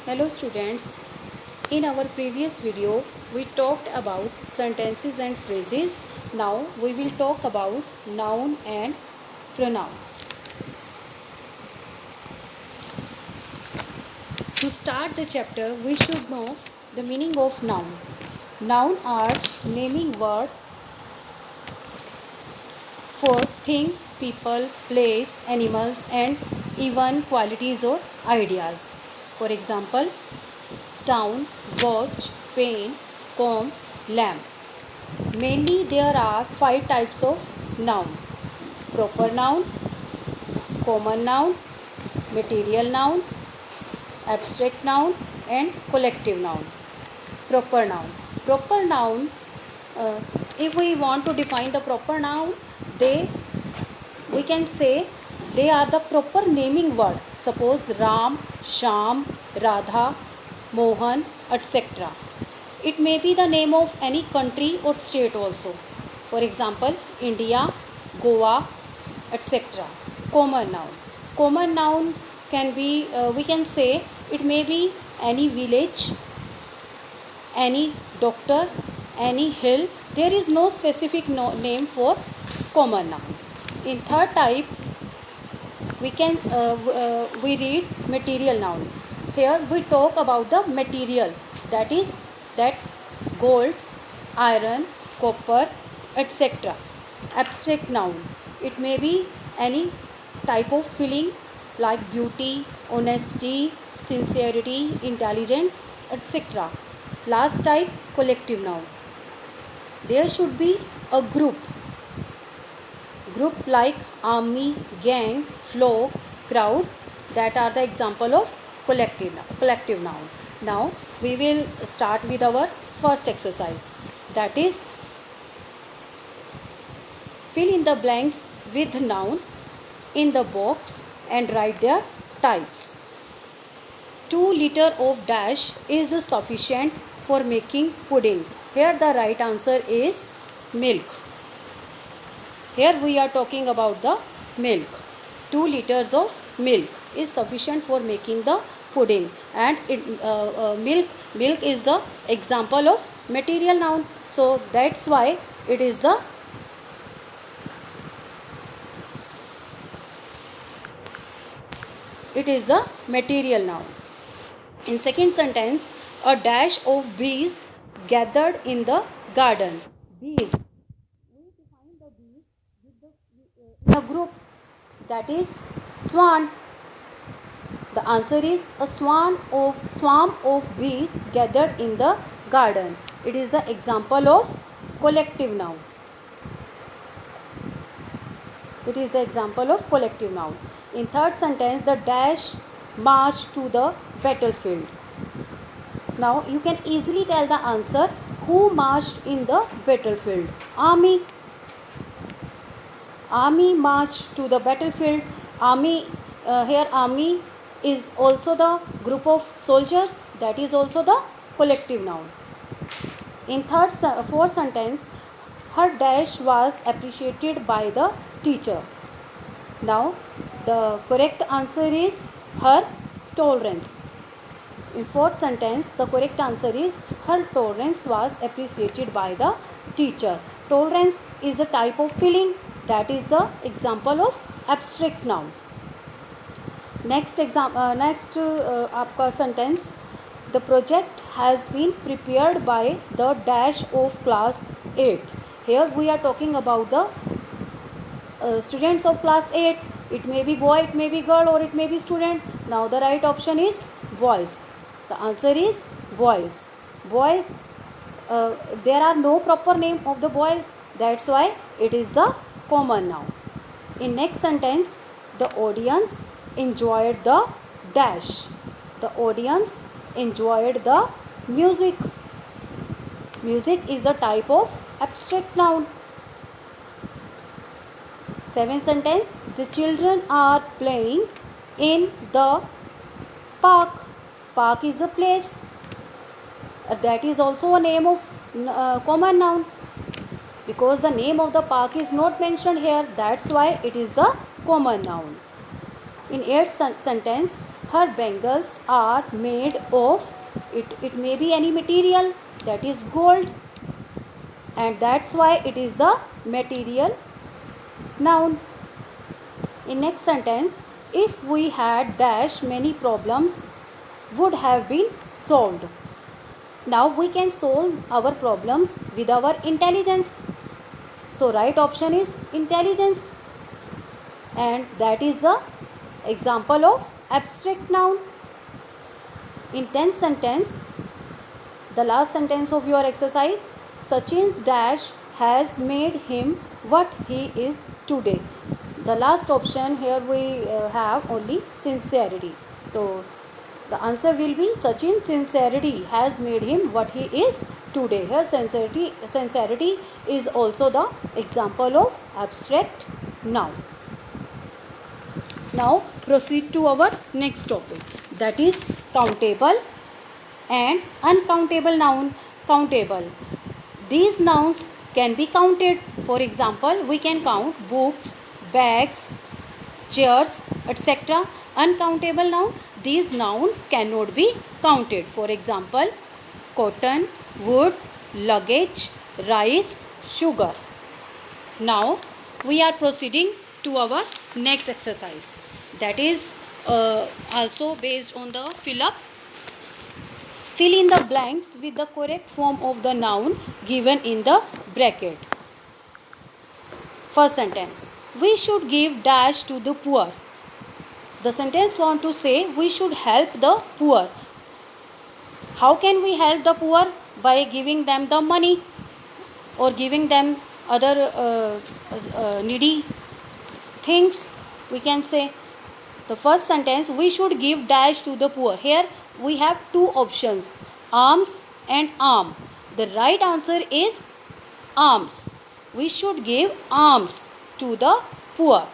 Hello students, in our previous video we talked about sentences and phrases. Now we will talk about noun and pronouns. To start the chapter we should know the meaning of noun. Noun are naming word for things, people, place, animals and even qualities or ideas. For example, town, watch, pen, comb, lamp. Mainly there are 5 types of noun: proper noun, common noun, material noun, abstract noun and collective noun. Proper noun. Proper noun, uh, if we want to define the proper noun, we can say they are the proper naming word. Suppose Ram, Sham, Radha, Mohan, etc. It may be the name of any country or state also. For example, India, Goa, etc. Common noun. Common noun can be, we can say, it may be any village, any doctor, any hill. There is no specific name for common noun. In third type, we read material noun. Here we talk about the material, that is that gold, iron, copper, etc. Abstract noun. It may be any type of feeling like beauty, honesty, sincerity, intelligent, etc. Last type, collective noun. There should be a group like army, gang, flock, crowd, that are the example of collective noun. Now we will start with our first exercise, that is fill in the blanks with noun in the box and write their types. 2 liter of dash is sufficient for making pudding. Here the right answer is milk. Here we are talking about the milk. 2 liters of milk is sufficient for making the pudding, and milk is the example of material noun. So that's why it is the material noun. In second sentence, a dash of bees gathered in the garden. Bees. We define the bees in a group, that is swarm. The answer is a swarm of bees gathered in the garden. It is the example of collective noun. It is the example of collective noun. In third sentence, the dash marched to the battlefield. Now you can easily tell the answer. Who marched in the battlefield? Army. Army marched to the battlefield. Army, here army is also the group of soldiers, that is also the collective noun. In fourth sentence, her dash was appreciated by the teacher. Now the correct answer is her tolerance. In fourth sentence, the correct answer is her tolerance was appreciated by the teacher. Tolerance is a type of feeling, that is the example of abstract noun. Next आपका sentence, the project has been prepared by the dash of class 8. Here we are talking about the students of class 8. It may be boy, it may be girl, or it may be student. Now the right option is boys. The answer is boys. Boys, there are no proper name of the boys, that's why it is the common noun. In next sentence, the audience enjoyed the dash. The audience enjoyed the music. Music is a type of abstract noun. Seventh sentence, the children are playing in the park. Park is a place. That is also a name of common noun, because the name of the park is not mentioned here, that's why it is the common noun. In eighth sentence, her bangles are made of, it may be any material, that is gold, and that's why it is the material noun. In next sentence, if we had dash, many problems would have been solved. Now we can solve our problems with our intelligence. So right option is intelligence, and that is the example of abstract noun. In 10th sentence, the last sentence of your exercise, Sachin's dash has made him what he is today. The last option here we have only sincerity. So the answer will be Sachin's sincerity has made him what he is today. Here sincerity is also the example of abstract noun. Now proceed to our next topic, that is countable and uncountable noun. Countable. These nouns can be counted. For example, we can count books, bags, chairs, etc. Uncountable noun. These nouns cannot be counted. For example, cotton, wood, luggage, rice, sugar. Now we are proceeding to our next exercise, that is also based on the fill up. Fill in the blanks with the correct form of the noun given in the bracket. First sentence, we should give dash to the poor. The sentence want to say we should help the poor. How can we help the poor? By giving them the money or giving them other needy things, we can say. The first sentence, we should give dash to the poor. Here we have two options, alms and arm. The right answer is alms. We should give alms to the poor.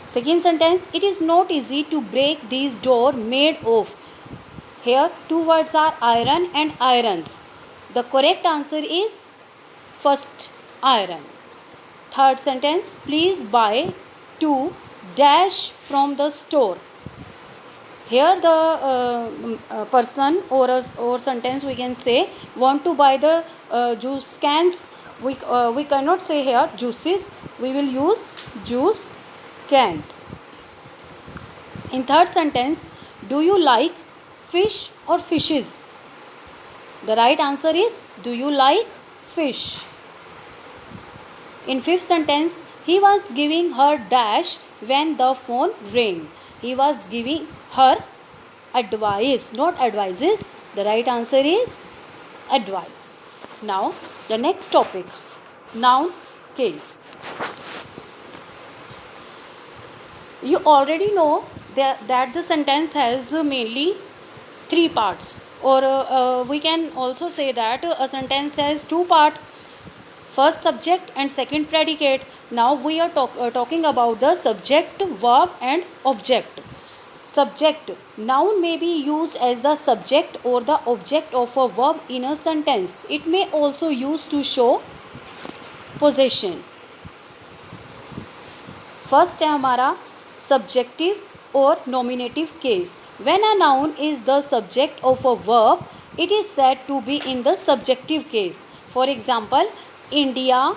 Second sentence, it is not easy to break these door made of. Here two words are iron and irons. The correct answer is first, iron. Third sentence, please buy two dash from the store. Here the person or sentence we can say want to buy the juice cans. We cannot say here juices. We will use juice cans. In third sentence, do you like fish or fishes? The right answer is, do you like fish? In fifth sentence, he was giving her dash when the phone rang. He was giving her advice, not advices. The right answer is advice. Now the next topic, noun case. You already know that the sentence has mainly three parts, or we can also say that a sentence has two parts, first subject and second predicate. Now we are talking about the subject, verb and object. Subject, noun may be used as the subject or the object of a verb in a sentence. It may also used to show possession. First है हमारा subjective और nominative case. When a noun is the subject of a verb, it is said to be in the subjective case. For example, India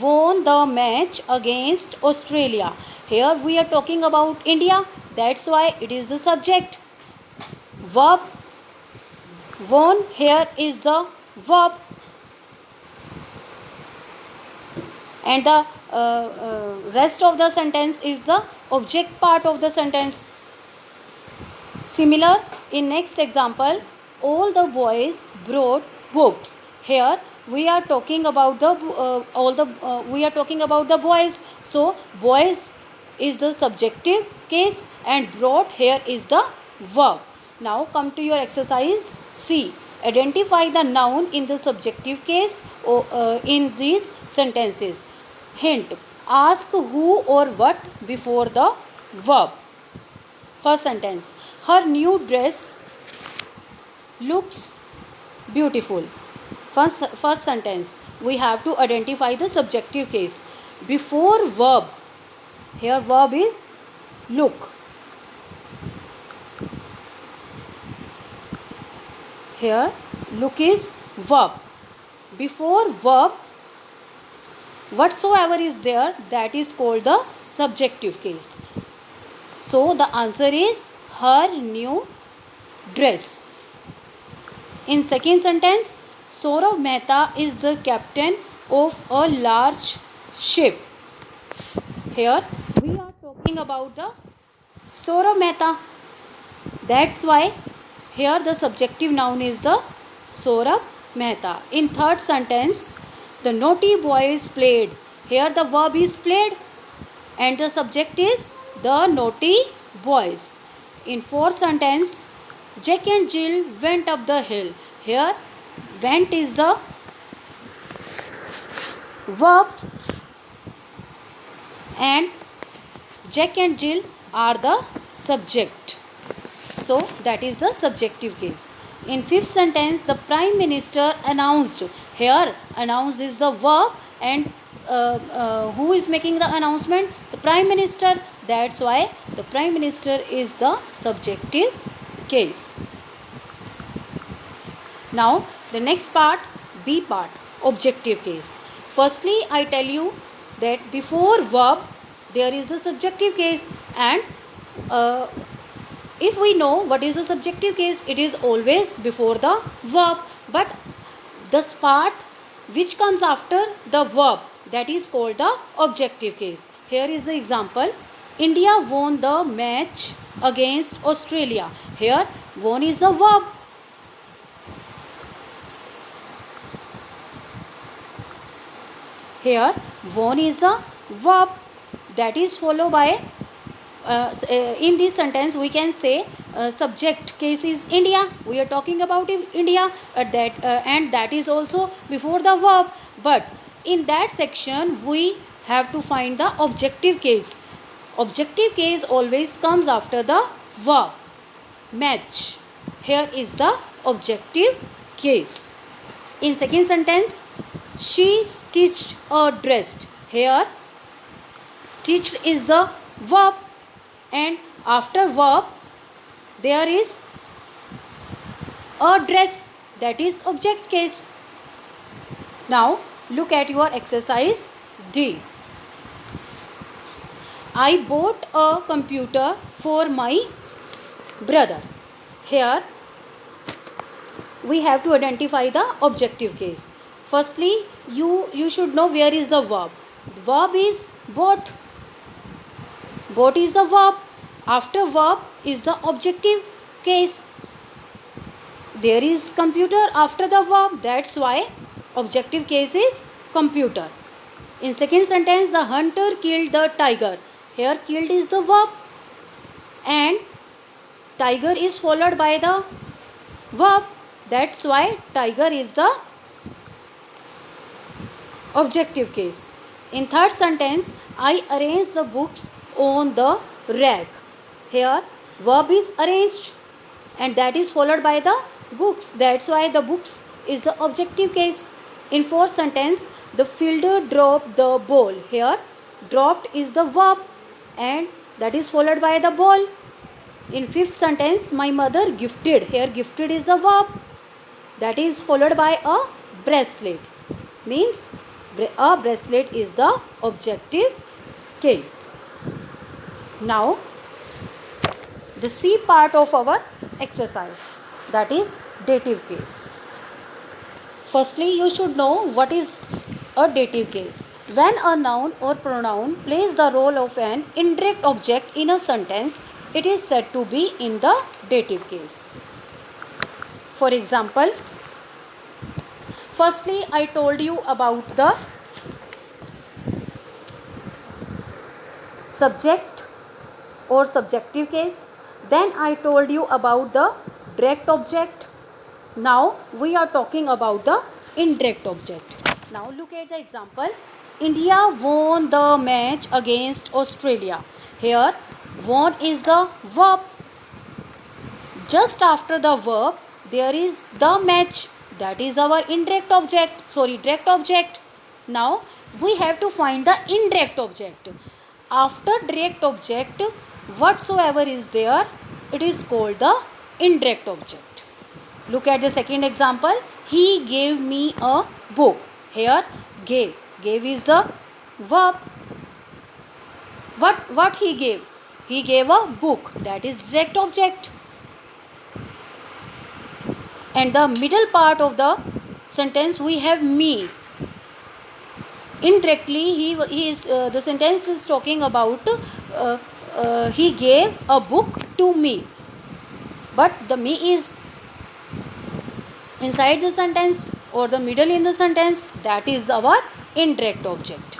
won the match against Australia. Here we are talking about India, that's why it is the subject. Verb, won, here is the verb, and the rest of the sentence is the object part of the sentence. Similar, in next example, all the boys brought books. Here we are talking about the boys. So boys is the subjective case and brought here is the verb. Now come to your exercise C. Identify the noun in the subjective case in these sentences. Hint, ask who or what before the verb. First sentence, her new dress looks beautiful. First sentence, we have to identify the subjective case. Before verb, here verb is look. Here look is verb. Before verb whatsoever is there, that is called the subjective case. So the answer is her new dress. In second sentence, Saurav Mehta is the captain of a large ship. Here we are talking about the Saurav Mehta. That's why here the subjective noun is the Saurabh Mehta. In third sentence, the naughty boys played. Here the verb is played and the subject is the naughty boys. In fourth sentence, Jack and Jill went up the hill. Here went is the verb and Jack and Jill are the subject. So that is the subjective case. In fifth sentence, the Prime Minister announced. Here announce is the verb and who is making the announcement? The Prime Minister. That's why the Prime Minister is the subjective case. Now the next part, B part, objective case. Firstly, I tell you that before verb there is a subjective case, and if we know what is the subjective case, it is always before the verb, but this part which comes after the verb, that is called the objective case. Here is the example. India won the match against Australia. Here won is the verb. Here won is the verb, that is followed by in this sentence we can say subject case is India. We are talking about India and that is also before the verb, but in that section we have to find the objective case. Objective case always comes after the verb. Match. Here is the objective case. In second sentence, she stitched or dressed. Here stitched is the verb and after verb there is a dress, that is object case. Now look at your exercise D. I bought a computer for my brother. Here we have to identify the objective case. Firstly, you should know where is the verb. The verb is bought. Bought is the verb. After verb is the objective case. There is computer after the verb. That's why objective case is computer. In second sentence, the hunter killed the tiger. Here killed is the verb and tiger is followed by the verb. That's why tiger is the objective case. In third sentence, I arranged the books on the rack. Here verb is arranged and that is followed by the books. That's why the books is the objective case. In fourth sentence, the fielder dropped the ball. Here dropped is the verb and that is followed by the ball. In fifth sentence, my mother gifted. Here gifted is the verb, that is followed by a bracelet. Means a bracelet is the objective case. Now the C part of our exercise, that is dative case. Firstly, you should know what is a dative case. When a noun or pronoun plays the role of an indirect object in a sentence, it is said to be in the dative case. For example, firstly I told you about the subject or subjective case. Then I told you about the direct object. Now we are talking about the indirect object. Now look at the example. India won the match against Australia. Here won is the verb. Just after the verb there is the match, that is our direct object. Now we have to find the indirect object. After direct object, whatsoever is there, it is called the indirect object. Look at the second example. He gave me a book. Here, gave. Gave is the verb. What he gave? He gave a book. That is direct object. And the middle part of the sentence we have me. Indirectly, the sentence is talking about he gave a book to me. But the me is inside the sentence or the middle in the sentence. That is our indirect object.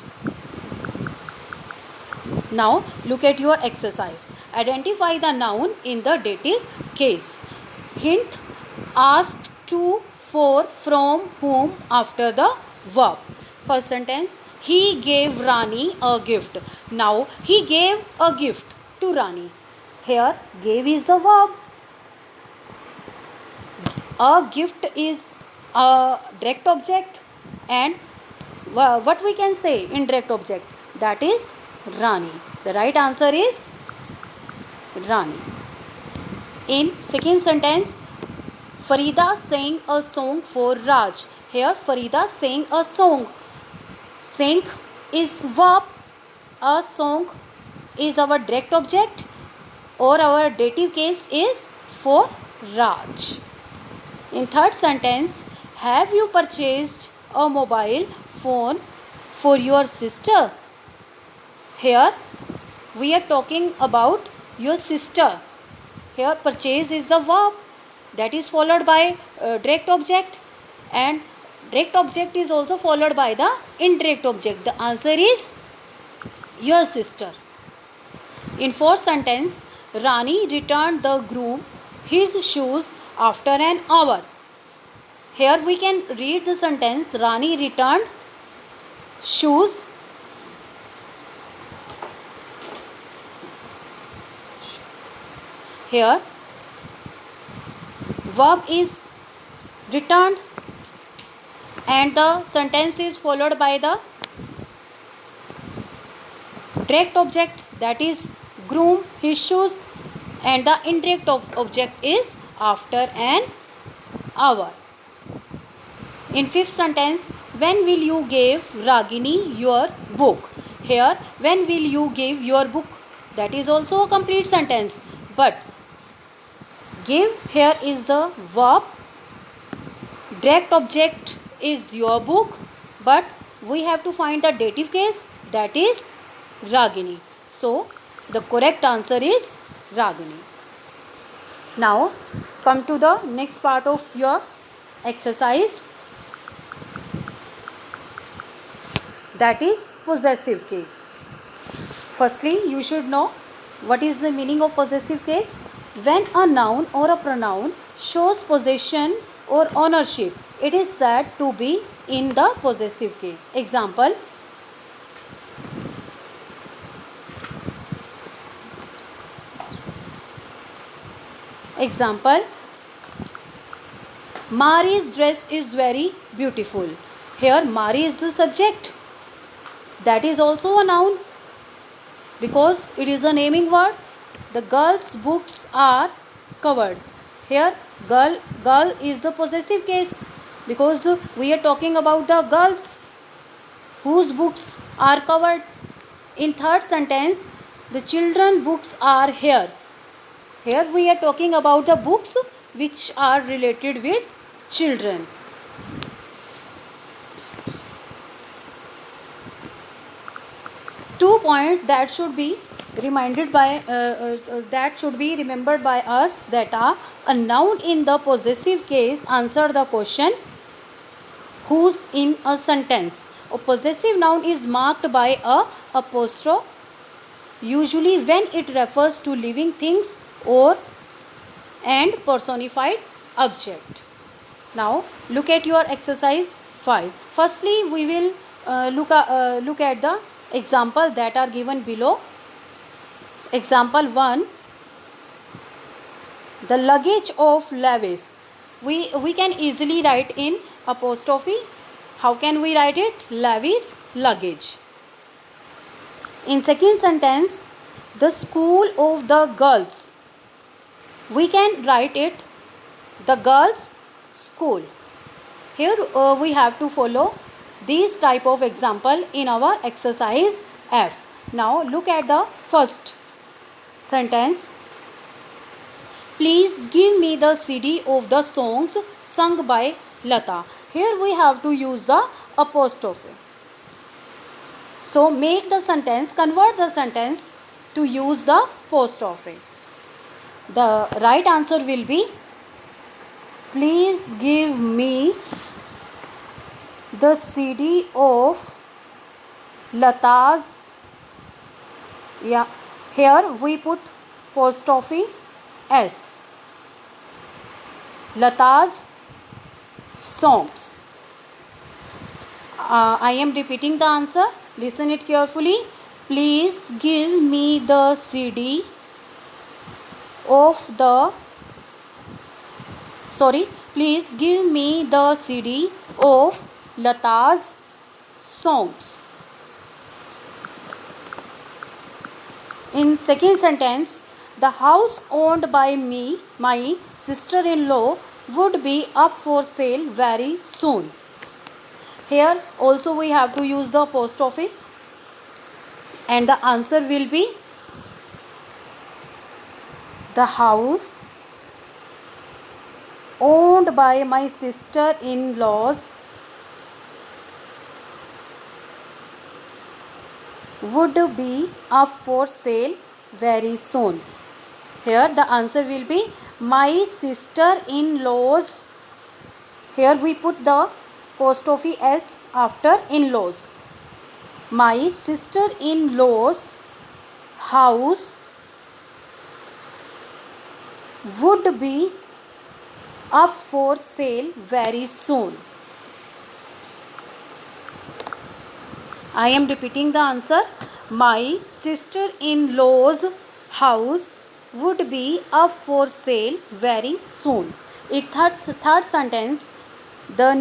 Now look at your exercise. Identify the noun in the dative case. Hint: asked to, for, from, whom after the verb. First sentence, he gave Rani a gift. Now he gave a gift to Rani. Here gave is the verb. A gift is a direct object, and what we can say indirect object, that is Rani. The right answer is Rani. In second sentence, Farida sang a song for Raj. Here Farida sang a song. Sang is verb. A song is our direct object, or our dative case is for Raj. In third sentence, have you purchased a mobile phone for your sister? Here we are talking about your sister. Here purchase is the verb, that is followed by direct object, and direct object is also followed by the indirect object. The answer is your sister. In fourth sentence, Rani returned the groom his shoes after an hour. Here we can read the sentence, Rani returned shoes here verb is returned and the sentence is followed by the direct object, that is groom his shoes, and the indirect object is after an hour. In fifth sentence, when will you give Ragini your book? Here when will you give your book, that is also a complete sentence, but give here is the verb, direct object is your book, but we have to find the dative case, that is Ragini. So the correct answer is Ragini. Now come to the next part of your exercise, that is possessive case. Firstly, you should know what is the meaning of possessive case. When a noun or a pronoun shows possession or ownership, it is said to be in the possessive case. Example, Mari's dress is very beautiful. Here Mari is the subject, that is also a noun because it is a naming word. The girl's books are covered. Here girl is the possessive case because we are talking about the girl whose books are covered. In third sentence, the children books are here. Here we are talking about the books which are related with children. Two points that should be remembered by us, that are a noun in the possessive case answer the question whose in a sentence. A possessive noun is marked by a apostrophe, usually when it refers to living things or and personified object. Now look at your exercise 5. Firstly, we will look at the example that are given below. Example 1, the luggage of Lewis. We can easily write in apostrophe. How can we write it? Lewis luggage. In second sentence, the school of the girls. We can write it the girls school. Here we have to follow these type of example in our exercise F. Now look at the first sentence. Please give me the CD of the songs sung by Lata. Here we have to use the apostrophe. So make the sentence, convert the sentence to use the apostrophe. The right answer will be, please give me the CD of Lata's, here we put apostrophe S, Lata's songs. I am repeating the answer. Listen it carefully. Please give me the CD of the, please give me the CD of Lata's songs. In second sentence, the house owned by me, my sister-in-law, would be up for sale very soon. Here also we have to use the apostrophe, and the answer will be, the house owned by my sister-in-laws would be up for sale very soon. Here the answer will be, my sister-in-laws. Here we put the apostrophe S after in-laws. My sister-in-law's house would be up for sale very soon. I am repeating the answer. My sister-in-law's house would be up for sale very soon. In third sentence, the